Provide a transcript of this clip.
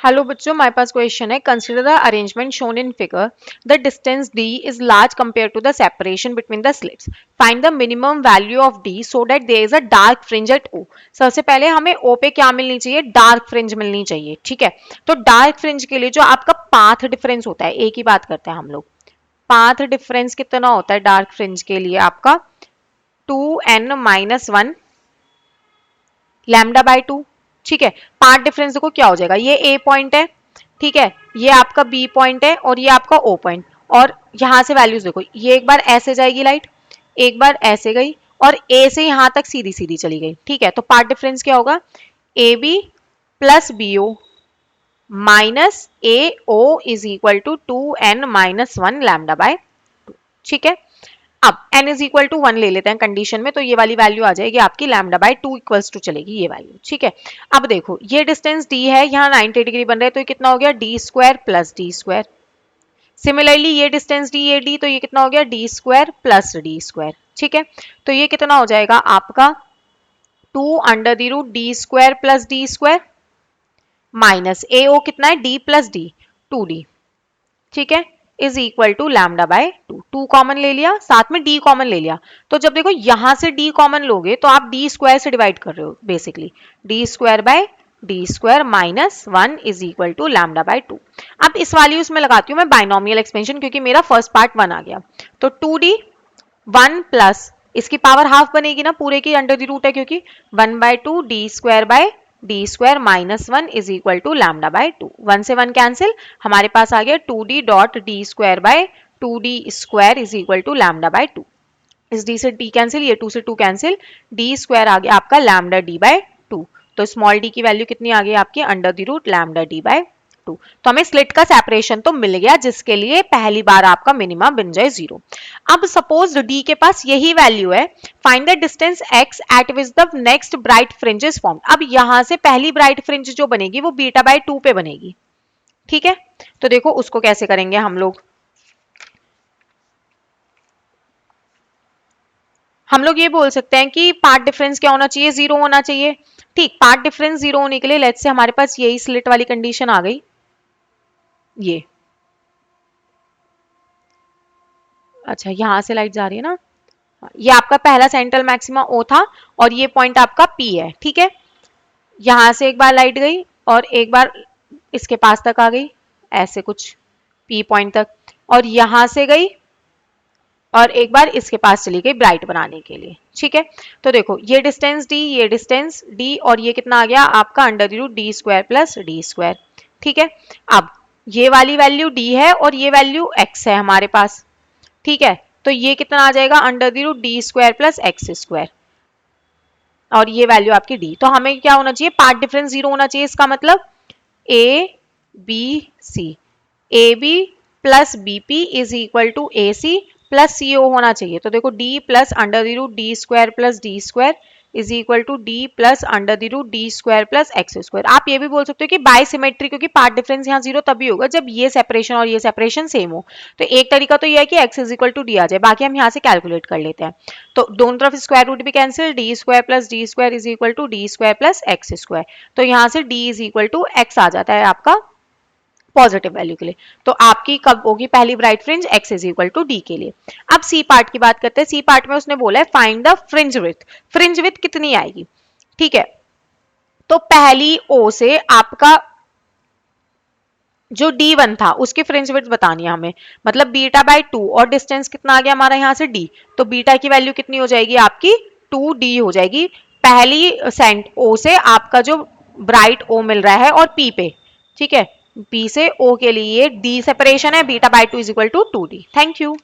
Hello बच्चों, हमारे पास क्वेश्चन है। Consider the arrangement shown in figure. The distance d is large compare to the separation between the slits. Find the minimum value of d so that there is a dark fringe at o। सबसे पहले हमें o पे क्या मिलनी चाहिए? Dark fringe मिलनी चाहिए। ठीक है, तो डार्क फ्रिंज के लिए जो आपका पाथ डिफरेंस होता है, एक ही बात करते हैं हम लोग। पाथ डिफरेंस कितना होता है डार्क फ्रिंज के लिए? आपका 2n-1 लैम्डा बाय 2। ठीक है, पाथ डिफरेंस देखो क्या हो जाएगा। ये ए पॉइंट है, ठीक है, ये आपका बी पॉइंट है और ये आपका ओ पॉइंट। और यहां से वैल्यूज देखो, ये एक बार ऐसे जाएगी लाइट, एक बार ऐसे गई और ए से यहां तक सीधी सीधी चली गई। ठीक है, तो पाथ डिफरेंस क्या होगा? A B plus B O minus A O is equal to 2n-1 lambda by 2। ठीक है, अब n इज इक्वल टू 1 ले लेते हैं कंडीशन में, तो ये वाली वैल्यू आ जाएगी आपकी लैम्डा बाय 2 इक्वल्स टू चलेगी ये वैल्यू। ठीक है, अब देखो ये डिस्टेंस d है, यहाँ 90 डिग्री बन रहा है, तो ये कितना हो गया? d square plus D square. Similarly ये डिस्टेंस d ये d, तो ये कितना हो गया? d square plus D square. ठीक है, तो ये कितना हो जाएगा आपका 2 √d square plus D square minus A O कितना है? d plus D 2d। ठीक है, is equal to lambda by 2। 2 common ले लिया, साथ में d कॉमन ले लिया, तो जब देखो यहां से d कॉमन लोगे तो आप d स्क्वायर से डिवाइड कर रहे हो basically. d square by D square minus 1 is equal to lambda by 2। अब इस वैल्यूज में लगाती हूँ मैं बाइनोमियल एक्सपेंशन, क्योंकि मेरा फर्स्ट पार्ट 1 आ गया। तो 2d 1 प्लस इसकी पावर हाफ बनेगी ना, पूरे की अंडर द रूट है, क्योंकि 1/2 D square by D square minus 1 is equal to lambda by 2। 1 से 1 कैंसिल, हमारे पास आ गया 2d dot D square by 2d square is equal to lambda by 2। इस d से d कैंसिल, ये 2 से 2 कैंसिल, d स्क्वायर आ गया आपका लैम्डा d बाय 2। तो स्मॉल d की वैल्यू कितनी आ गई आपकी? Under the root lambda d by 2। तो हमें स्लिट का सेपरेशन तो मिल गया, जिसके लिए पहली बार आपका मिनिमा बन जाए 0। अब सपोज d के पास यही वैल्यू है, find the distance x eight which the next bright fringe is formed. अब यहां से पहली ब्राइट फ्रिंज जो बनेगी वो बीटा बाय 2 पे बनेगी। ठीक है, तो देखो उसको कैसे करेंगे हम लोग। हम लोग ये बोल सकते हैं कि पार्ट डिफरेंस क्या होना चाहिए? 0 होना चाहिए। ठीक, पार्ट डिफरेंस 0 होने के लिए लेट्स से हमारे पास यही स्लिट वाली कंडीशन आ गई। ये अच्छा, यहां से लाइट जा रही है ना, ये आपका पहला सेंट्रल मैक्सिमा O था और ये पॉइंट आपका P है। ठीक है, यहां से एक बार लाइट गई और एक बार इसके पास तक आ गई, ऐसे कुछ P पॉइंट तक, और यहां से गई और एक बार इसके पास चली गई ब्राइट बनाने के लिए। ठीक है, तो देखो ये डिस्टेंस d, ये डिस्टेंस d, और ये कितना आ गया आपका? Under the root D square plus D square. ठीक है, अब ये वाली वैल्यू d है और ये वैल्यू x है हमारे पास। ठीक है, तो ये कितना आ जाएगा? Under the root D square plus X square, और ये वैल्यू आपकी d। तो हमें क्या होना चाहिए? पार्ट डिफरेंस 0 होना चाहिए। इसका मतलब a b c, A B plus B P is equal to A C plus C O होना चाहिए। तो देखो d plus under the root D square plus D square is equal to d plus under the root D square plus X square. आप ये भी बोल सकते हो कि बाय सिमेट्री, क्योंकि पार्ट डिफरेंस यहाँ 0 तभी होगा जब ये सेपरेशन और ये सेपरेशन सेम हो। तो एक तरीका तो ये है कि x is equal to D आ जाए, बाकी हम यहाँ से कैलकुलेट कर लेते हैं। तो दोनों तरफ स्क्वायर रूट भी cancel, D square plus D square is equal to D square plus X square. तो यहाँ से d is equal to X आ जाता है आपका पॉजिटिव वैल्यू के लिए। तो आपकी कब होगी पहली bright fringe? x is equal to D के लिए। अब सी पार्ट की बात करते हैं। सी पार्ट में उसने बोला है find the fringe width. Fringe width कितनी आएगी? ठीक है, तो पहली ओ से आपका जो D1 था उसकी फ्रिंज विड्थ बतानी है हमें, मतलब बीटा बाय 2, और डिस्टेंस कितना आ गया हमारा यहाँ से d, तो बीटा की वैल्यू कितनी हो जाएगी आपकी? 2d हो जाएगी। पहली सेंट O से आपका जो ब्राइट O मिल रहा है और P पे, ठीक है, P से O के लिए D सेपरेशन है, beta by 2 is equal to 2d। Thank you.